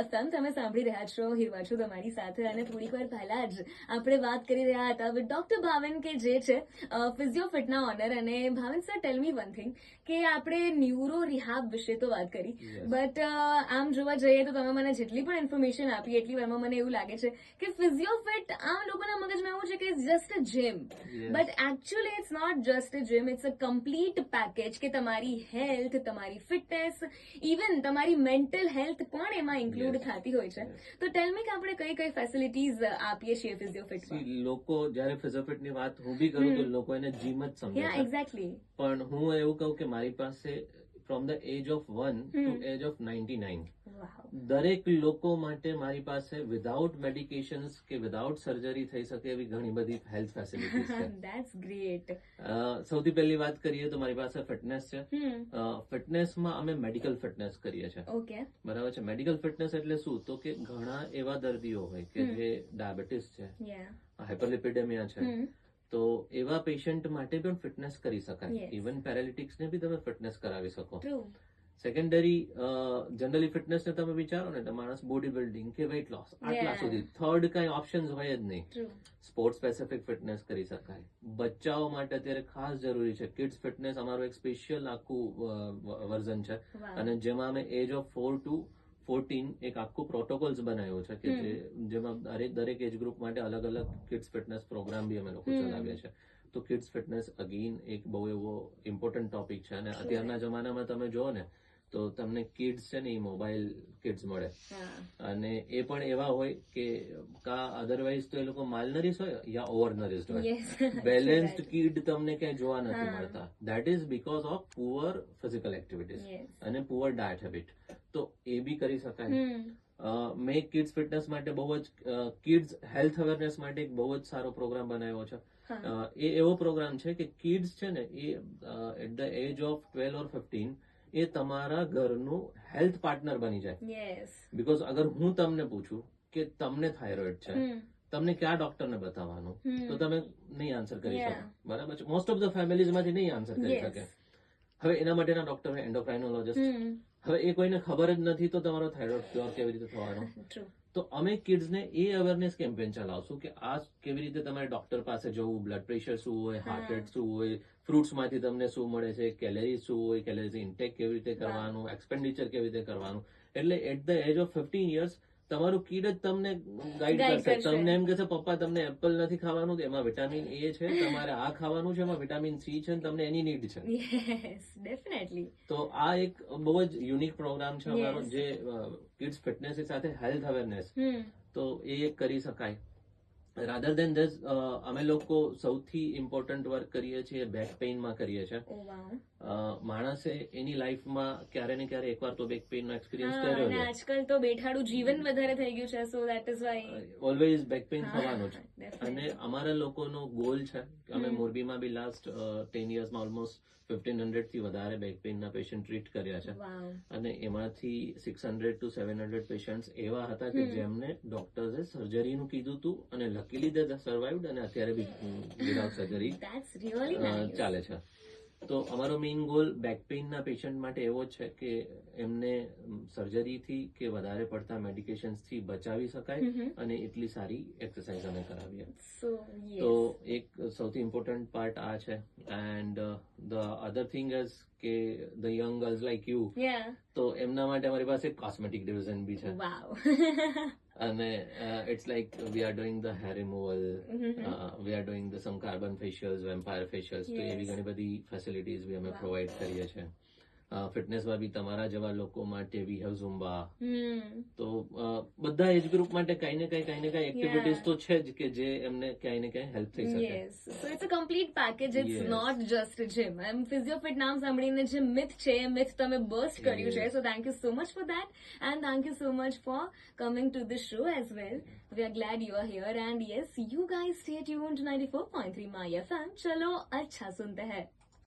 FM તમે સાંભળી રહ્યા છો, હિરવા છું તમારી સાથે. અને થોડીક વાર પહેલા જ આપણે વાત કરી રહ્યા હતા વિથ ડોક્ટર ભાવન, કે જે છે ફિઝિયોફિટના ઓનર. અને ભાવન સર, ટેલ મી વન થિંગ, કે આપણે ન્યુરો રિહાબ વિશે તો વાત કરી, બટ આમ જોવા જઈએ તો તમે મને જેટલી પણ ઇન્ફોર્મેશન આપી એટલી વારમાં મને એવું લાગે છે કે ફિઝિયોફિટ આમ લોકોના મગજમાં એવું છે કે it's just a gym, but actually it's not just a gym, it's a complete package કે તમારી હેલ્થ, તમારી ફિટનેસ, ઇવન તમારી મેન્ટલ હેલ્થ પણ એમાં ઇન્ક્લુડ થતી હોય છે. તો ટેલ મી કે આપણે કઈ કઈ ફેસિલિટીઝ આપીએ છીએ ફિઝિયોફિટમાં? લોકો જયારે ફિઝિયોફિટ ની વાત હું બી કરું તો લોકો એને જીમ જ સમજે છે. એક્ઝેક્ટલી. પણ હું એવું કહું કે મારી પાસે from the age of 1 to age of 99 દરેક લોકો માટે મારી પાસે વિધાઉટ મેડિકેશન્સ કે વિધાઉટ સર્જરી થઈ શકે એવી ઘણી બધી હેલ્થ ફેસિલિટીઝ છે. That's great. સૌથી પહેલી વાત કરીએ તો મારી પાસે ફિટનેસ છે. ફિટનેસમાં અમે મેડિકલ ફિટનેસ કરીએ છીએ. ઓકે, બરાબર છે. મેડિકલ ફિટનેસ એટલે શું? તો કે ઘણા એવા દર્દીઓ હોય કે જે ડાયાબિટીસ છે, હાઇપરલિપિડેમિયા છે, તો એવા પેશન્ટ માટે પણ ફિટનેસ કરી શકાય. ઇવન પેરાલિટિક્સ ને બી તમે ફિટનેસ કરાવી શકો. સેકન્ડરી જનરલી ફિટનેસ ને તમે વિચારો ને તો માણસ બોડી બિલ્ડિંગ કે વેઇટ લોસ આટલા સુધી, થર્ડ કઈ ઓપ્શન હોય જ નહીં. સ્પોર્ટ સ્પેસિફિક ફિટનેસ કરી શકાય. બચ્ચાઓ માટે અત્યારે ખાસ જરૂરી છે કિડ્સ ફિટનેસ. અમારું એક સ્પેશિયલ આખું વર્ઝન છે અને જેમાં અમે એજ ઓફ 4 ટુ 14 એક આખું પ્રોટોકોલ્સ બનાવ્યો છે કે જેમાં દરેક એજ ગ્રુપ માટે અલગ અલગ કિડ્સ ફિટનેસ પ્રોગ્રામ બી અમે લોકો ચલાવીએ છીએ. તો કિડ્સ ફિટનેસ અગેન એક બહુ એવો ઇમ્પોર્ટન્ટ ટોપિક છે. અને અત્યારના જમાનામાં તમે જુઓ ને તો તમને કિડ્સ છે ને એ મોબાઈલ કિડ્સ મળે, અને એ પણ એવા હોય કે કા અધરવાઇઝ તો એ લોકો માલનરીશ હોય યા ઓવરનરીસ્ડ હોય. બેલેન્સ્ડ કિડ તમને ક્યાંય જોવા નથી મળતા. That is because of poor physical activities અને પુઅર ડાયટ હેબિટ. તો એ બી કરી શકાય. મેં કિડ્સ ફિટનેસ માટે બહુ જ કિડ્સ હેલ્થ અવેરનેસ માટે એક બહુ જ સારો પ્રોગ્રામ બનાવ્યો છે. એ એવો પ્રોગ્રામ છે કે કિડ્સ છે ને A at the age of 12 ઓર 15 એ તમારા ઘરનું હેલ્થ પાર્ટનર બની જાય. બીકોઝ અગર હું તમને પૂછું કે તમને થાઇરોઇડ છે, તમને કયા ડોક્ટરને બતાવવાનું, તો તમે નહીં આન્સર કરી શકો. બરાબર છે. મોસ્ટ ઓફ ધ ફેમિલીઝમાંથી નહીં આન્સર કરી શકે. હવે એના માટેના ડોક્ટર હોય એન્ડોક્રાઇનોલોજિસ્ટ. હવે એ કોઈને ખબર જ નથી તો તમારો થાઇરોઇડ ક્યોર કેવી રીતે થવાનો? તો અમે કિડ્સને એ અવેરનેસ કેમ્પેન ચલાવશું કે આ કેવી રીતે તમારે ડોક્ટર પાસે જવું, બ્લડ પ્રેશર શું હોય, હાર્ટ રેટ શું હોય, ફ્રૂટ્સમાંથી તમને શું મળે છે, કેલેરી શું હોય, કેલેરી ઇન્ટેક કેવી રીતે કરવાનું, એક્સપેન્ડિચર કેવી રીતે કરવાનું. એટલે at the age of 15 years તમારું કિડ જ તમને ગાઈડ કરશે. તમને એમ કહેશે પપ્પા તમને એપલ નથી ખાવાનું, એમાં વિટામિન એ છે, તમારે આ ખાવાનું છે, એમાં વિટામિન સી છે, તમને એની નીડ છે. ડેફિનેટલી. તો આ એક બહુ જ યુનિક પ્રોગ્રામ છે અમારો, જે કિડ્સ ફિટનેસ સાથે હેલ્થ અવેરનેસ, તો એ કરી શકાય. રાધર દેન ધીસ અમે લોકો સૌથી ઇમ્પોર્ટન્ટ વર્ક કરીએ છીએ બેક પેઇનમાં કરીએ છીએ. માણસે એની લાઈફમાં ક્યારે ને ક્યારે એકવાર તો બેક પેઇન નો એક્સપિરિયન્સ કર્યો છે. આજકાલ તો બેઠાડું જીવન વધારે થઈ ગયું છે, so that is why always back pain થવાનું છે. અને અમારા લોકોનો ગોલ છે કે અમે મોરબીમાં બી લાસ્ટ 10 યર્સમાં ઓલમોસ્ટ 1500 થી વધારે બેક પેઇનના પેશન્ટ ટ્રીટ કર્યા છે. અને એમાંથી 600 ટુ 700 પેશન્ટ એવા હતા કે જેમને ડોક્ટર્સે સર્જરીનું કીધું હતું અને લકીલી દે સર્વાઇવ્ડ, અને અત્યારે બી વિધાઉટ સર્જરી ચાલે છે. તો અમારો મેઇન ગોલ બેક પેઇનના પેશન્ટ માટે એવો છે કે એમને સર્જરીથી કે વધારે પડતા મેડિકેશન્સથી બચાવી શકાય અને એટલી સારી એક્સરસાઇઝ અમે કરાવીએ. તો એક સૌથી ઇમ્પોર્ટન્ટ પાર્ટ આ છે. And the other thing is કે the young girls like you, તો એમના માટે અમારી પાસે કોસ્મેટિક ડિવિઝન બી છે. અને it's like we are doing the hair removal, we are doing the some carbon facials, vampire facials. તો એવી ઘણી બધી ફેસિલિટીઝ બી અમે પ્રોવાઈડ કરીએ છીએ. ફિટનેસમાં બી તમારા જેવા લોકો માટે વી હેવ ઝુમ્બા. તો બધા એજ ગ્રુપ માટે કઈ ને કઈ એક્ટિવિટીઝ તો છે જ કે જે એમને ક્યાંય ને ક્યાંય હેલ્પ થઈ શકે. So it's a complete package, it's not just gym. એમ ફિઝિયોફિટ નામ સાંભળીને જે મિથ છે એ મિથ તમે બર્સ્ટ કર્યું છે. So thank you so much for that, and thank you so much for coming to the show as well. We are glad you are here, and yes, you guys stay tuned to 94.3 My FM. चलो अच्छा सुनते हैं.